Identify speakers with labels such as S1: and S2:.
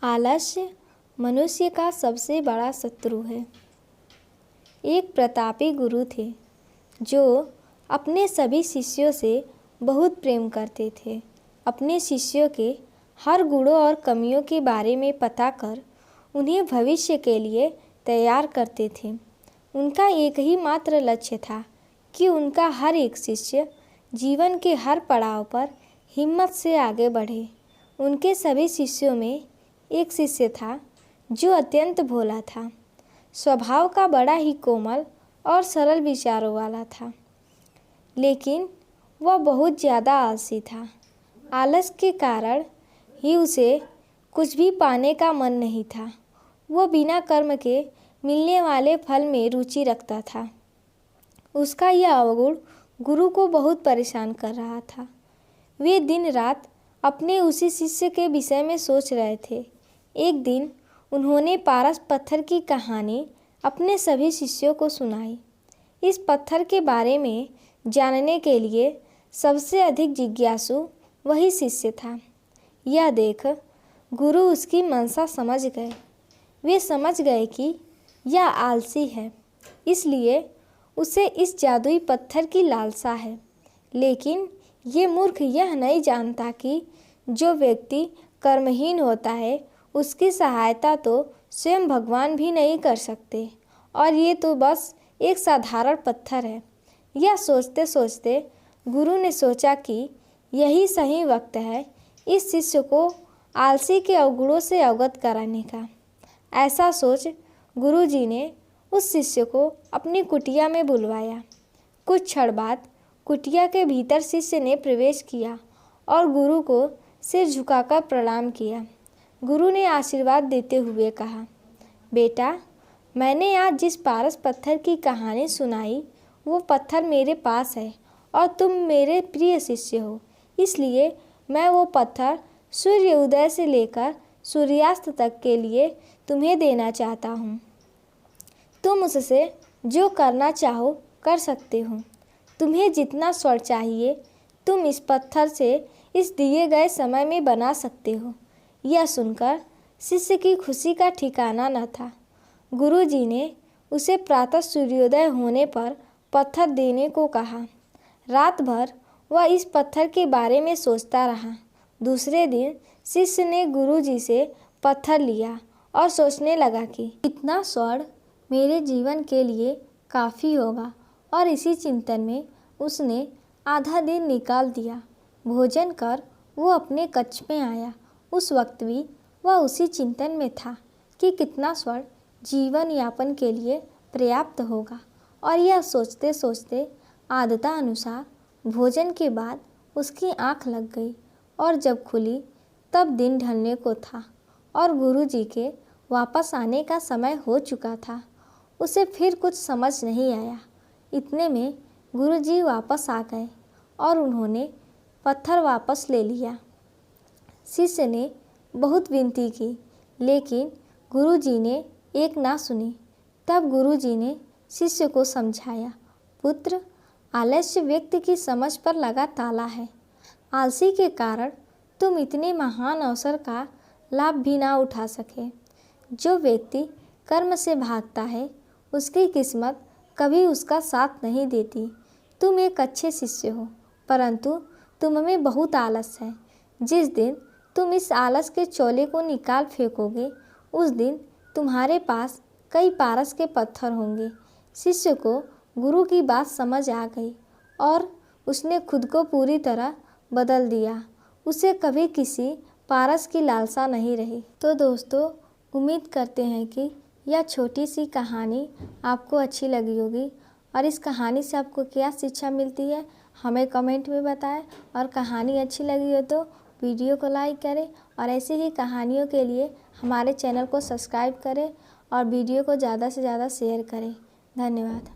S1: आलस्य मनुष्य का सबसे बड़ा शत्रु है। एक प्रतापी गुरु थे जो अपने सभी शिष्यों से बहुत प्रेम करते थे। अपने शिष्यों के हर गुणों और कमियों के बारे में पता कर उन्हें भविष्य के लिए तैयार करते थे। उनका एक ही मात्र लक्ष्य था कि उनका हर एक शिष्य जीवन के हर पड़ाव पर हिम्मत से आगे बढ़े। उनके सभी शिष्यों में एक शिष्य था जो अत्यंत भोला था, स्वभाव का बड़ा ही कोमल और सरल विचारों वाला था, लेकिन वह बहुत ज़्यादा आलसी था। आलस के कारण ही उसे कुछ भी पाने का मन नहीं था। वह बिना कर्म के मिलने वाले फल में रुचि रखता था। उसका यह अवगुण गुरु को बहुत परेशान कर रहा था। वे दिन रात अपने उसी शिष्य के विषय में सोच रहे थे। एक दिन उन्होंने पारस पत्थर की कहानी अपने सभी शिष्यों को सुनाई। इस पत्थर के बारे में जानने के लिए सबसे अधिक जिज्ञासु वही शिष्य था। यह देख गुरु उसकी मंशा समझ गए। वे समझ गए कि यह आलसी है, इसलिए उसे इस जादुई पत्थर की लालसा है। लेकिन ये मूर्ख यह नहीं जानता कि जो व्यक्ति कर्महीन होता है उसकी सहायता तो स्वयं भगवान भी नहीं कर सकते, और ये तो बस एक साधारण पत्थर है। यह सोचते सोचते गुरु ने सोचा कि यही सही वक्त है इस शिष्य को आलसी के अवगुणों से अवगत कराने का। ऐसा सोच गुरुजी ने उस शिष्य को अपनी कुटिया में बुलवाया। कुछ क्षण बाद कुटिया के भीतर शिष्य ने प्रवेश किया और गुरु को सिर झुकाकर प्रणाम किया। गुरु ने आशीर्वाद देते हुए कहा, बेटा, मैंने आज जिस पारस पत्थर की कहानी सुनाई वो पत्थर मेरे पास है और तुम मेरे प्रिय शिष्य हो, इसलिए मैं वो पत्थर सूर्य उदय से लेकर सूर्यास्त तक के लिए तुम्हें देना चाहता हूँ। तुम उससे जो करना चाहो कर सकते हो। तुम्हें जितना स्वर्ण चाहिए तुम इस पत्थर से इस दिए गए समय में बना सकते हो। यह सुनकर शिष्य की खुशी का ठिकाना न था। गुरुजी ने उसे प्रातः सूर्योदय होने पर पत्थर देने को कहा। रात भर वह इस पत्थर के बारे में सोचता रहा। दूसरे दिन शिष्य ने गुरुजी से पत्थर लिया और सोचने लगा कि इतना स्वर्ण मेरे जीवन के लिए काफ़ी होगा, और इसी चिंतन में उसने आधा दिन निकाल दिया। भोजन कर वो अपने कक्ष में आया। उस वक्त भी वह उसी चिंतन में था कि कितना स्वर्ण जीवन यापन के लिए पर्याप्त होगा, और यह सोचते सोचते आदता अनुसार भोजन के बाद उसकी आंख लग गई, और जब खुली तब दिन ढलने को था और गुरुजी के वापस आने का समय हो चुका था। उसे फिर कुछ समझ नहीं आया। इतने में गुरुजी वापस आ गए और उन्होंने पत्थर वापस ले लिया। शिष्य ने बहुत विनती की, लेकिन गुरुजी ने एक ना सुनी। तब गुरुजी ने शिष्य को समझाया, पुत्र, आलस्य व्यक्ति की समझ पर लगा ताला है। आलसी के कारण तुम इतने महान अवसर का लाभ भी ना उठा सके। जो व्यक्ति कर्म से भागता है उसकी किस्मत कभी उसका साथ नहीं देती। तुम एक अच्छे शिष्य हो, परंतु तुम में बहुत आलस है। जिस दिन तुम इस आलस के चोले को निकाल फेंकोगे उस दिन तुम्हारे पास कई पारस के पत्थर होंगे। शिष्य को गुरु की बात समझ आ गई और उसने खुद को पूरी तरह बदल दिया। उसे कभी किसी पारस की लालसा नहीं रही। तो दोस्तों, उम्मीद करते हैं कि यह छोटी सी कहानी आपको अच्छी लगी होगी, और इस कहानी से आपको क्या शिक्षा मिलती है हमें कमेंट में बताएं, और कहानी अच्छी लगी हो तो वीडियो को लाइक करें, और ऐसी ही कहानियों के लिए हमारे चैनल को सब्सक्राइब करें और वीडियो को ज़्यादा से ज़्यादा शेयर करें। धन्यवाद।